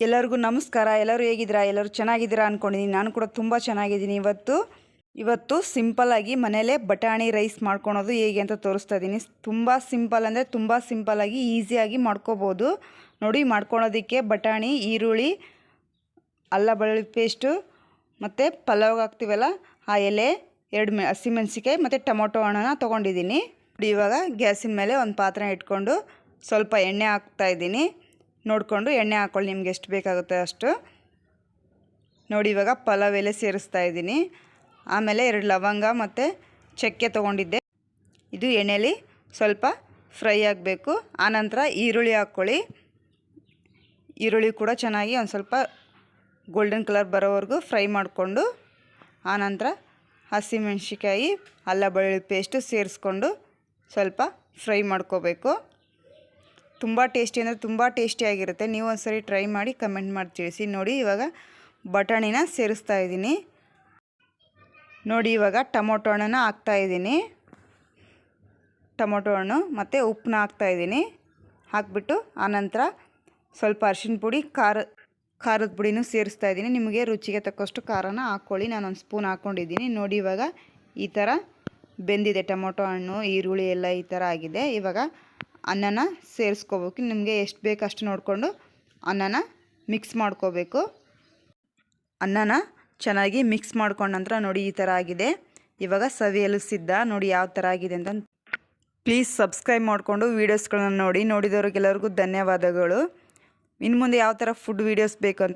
ಎಲ್ಲರಿಗೂ ನಮಸ್ಕಾರ. ಎಲ್ಲರೂ ಹೇಗಿದ್ದೀರಾ? ಎಲ್ಲರೂ ಚೆನ್ನಾಗಿದ್ದೀರಾ ಅಂದ್ಕೊಂಡಿದ್ದೀನಿ. ನಾನು ಕೂಡ ತುಂಬ ಚೆನ್ನಾಗಿದ್ದೀನಿ. ಇವತ್ತು ಸಿಂಪಲ್ಲಾಗಿ ಮನೇಲೇ ಬಟಾಣಿ ರೈಸ್ ಮಾಡ್ಕೊಳೋದು ಹೇಗೆ ಅಂತ ತೋರಿಸ್ತಾ ಇದ್ದೀನಿ. ತುಂಬ ಸಿಂಪಲ್ ಅಂದರೆ ತುಂಬ ಸಿಂಪಲ್ಲಾಗಿ ಈಸಿಯಾಗಿ ಮಾಡ್ಕೋಬೋದು. ನೋಡಿ, ಮಾಡ್ಕೊಳೋದಕ್ಕೆ ಬಟಾಣಿ, ಈರುಳ್ಳಿ, ಅಲ್ಲ ಬೆಳ್ಳುಳ್ಳಿ ಪೇಸ್ಟು ಮತ್ತು ಪಲಾವ್ಗೆ ಹಾಕ್ತೀವಲ್ಲ ಆ ಎಲೆ, 2 ಹಸಿಮೆಣಸಿಕಾಯಿ ಮತ್ತು ಟೊಮೊಟೊ ಹಣ್ಣನ್ನ ತೊಗೊಂಡಿದ್ದೀನಿ. ಇವಾಗ ಗ್ಯಾಸಿನ ಮೇಲೆ ಒಂದು ಪಾತ್ರೆ ಇಟ್ಕೊಂಡು ಸ್ವಲ್ಪ ಎಣ್ಣೆ ಹಾಕ್ತಾಯಿದ್ದೀನಿ. ನೋಡಿಕೊಂಡು ಎಣ್ಣೆ ಹಾಕ್ಕೊಳ್ಳಿ, ನಿಮ್ಗೆ ಎಷ್ಟು ಬೇಕಾಗುತ್ತೆ ಅಷ್ಟು. ನೋಡಿ, ಇವಾಗ ಪಲಾವ್ ಎಲೆ ಸೇರಿಸ್ತಾ ಇದ್ದೀನಿ. ಆಮೇಲೆ 2 ಲವಂಗ ಮತ್ತು ಚಕ್ಕೆ ತೊಗೊಂಡಿದ್ದೆ. ಇದು ಎಣ್ಣೆಲಿ ಸ್ವಲ್ಪ ಫ್ರೈ ಆಗಬೇಕು. ಆನಂತರ ಈರುಳ್ಳಿ ಹಾಕ್ಕೊಳ್ಳಿ. ಈರುಳ್ಳಿ ಕೂಡ ಚೆನ್ನಾಗಿ ಒಂದು ಸ್ವಲ್ಪ ಗೋಲ್ಡನ್ ಕಲರ್ ಬರೋವರೆಗೂ ಫ್ರೈ ಮಾಡಿಕೊಂಡು, ಆನಂತರ ಹಸಿಮೆಣಸಿಕಾಯಿ, ಅಲ್ಲ ಬೆಳ್ಳುಳ್ಳಿ ಪೇಸ್ಟು ಸೇರಿಸ್ಕೊಂಡು ಸ್ವಲ್ಪ ಫ್ರೈ ಮಾಡ್ಕೋಬೇಕು. ತುಂಬ ಟೇಸ್ಟಿ ಅಂದರೆ ತುಂಬ ಟೇಸ್ಟಿಯಾಗಿರುತ್ತೆ. ನೀವು ಒಂದ್ಸರಿ ಟ್ರೈ ಮಾಡಿ ಕಮೆಂಟ್ ಮಾಡಿ ತಿಳಿಸಿ. ನೋಡಿ, ಇವಾಗ ಬಟಾಣಿನ ಸೇರಿಸ್ತಾ ಇದ್ದೀನಿ. ನೋಡಿ, ಇವಾಗ ಟೊಮೊಟೊ ಹಣ್ಣನ್ನು ಹಾಕ್ತಾಯಿದ್ದೀನಿ. ಟೊಮೊಟೊ ಹಣ್ಣು ಮತ್ತು ಉಪ್ಪನ್ನ ಹಾಕ್ತಾಯಿದ್ದೀನಿ. ಹಾಕ್ಬಿಟ್ಟು ಆನಂತರ ಸ್ವಲ್ಪ ಅರಿಶಿನ ಪುಡಿ, ಖಾರದ ಪುಡಿನೂ ಸೇರಿಸ್ತಾ ಇದ್ದೀನಿ. ನಿಮಗೆ ರುಚಿಗೆ ತಕ್ಕಷ್ಟು ಖಾರನ ಹಾಕ್ಕೊಳ್ಳಿ. ನಾನು 1 ಸ್ಪೂನ್ ಹಾಕ್ಕೊಂಡಿದ್ದೀನಿ. ನೋಡಿ, ಇವಾಗ ಈ ಥರ ಬೆಂದಿದೆ. ಟೊಮೊಟೊ ಹಣ್ಣು, ಈರುಳ್ಳಿ ಎಲ್ಲ ಈ ಥರ ಆಗಿದೆ. ಇವಾಗ ಅನ್ನನ ಸೇರಿಸ್ಕೋಬೇಕು. ನಿಮಗೆ ಎಷ್ಟು ಬೇಕು ಅಷ್ಟು ನೋಡಿಕೊಂಡು ಅನ್ನನ ಮಿಕ್ಸ್ ಮಾಡ್ಕೋಬೇಕು. ಅನ್ನನ ಚೆನ್ನಾಗಿ ಮಿಕ್ಸ್ ಮಾಡ್ಕೊಂಡ ನಂತರ ನೋಡಿ ಈ ಥರ ಆಗಿದೆ. ಇವಾಗ ಸವಿಯಲು ಸಿದ್ಧ. ನೋಡಿ ಯಾವ ಥರ ಆಗಿದೆ ಅಂತ. ಪ್ಲೀಸ್ ಸಬ್ಸ್ಕ್ರೈಬ್ ಮಾಡಿಕೊಂಡು ವೀಡಿಯೋಸ್ಗಳನ್ನ ನೋಡಿದವ್ರಿಗೆಲ್ಲರಿಗೂ ಧನ್ಯವಾದಗಳು. ಇನ್ನು ಮುಂದೆ ಯಾವ ಥರ ಫುಡ್ ವೀಡಿಯೋಸ್ ಬೇಕು ಅಂತ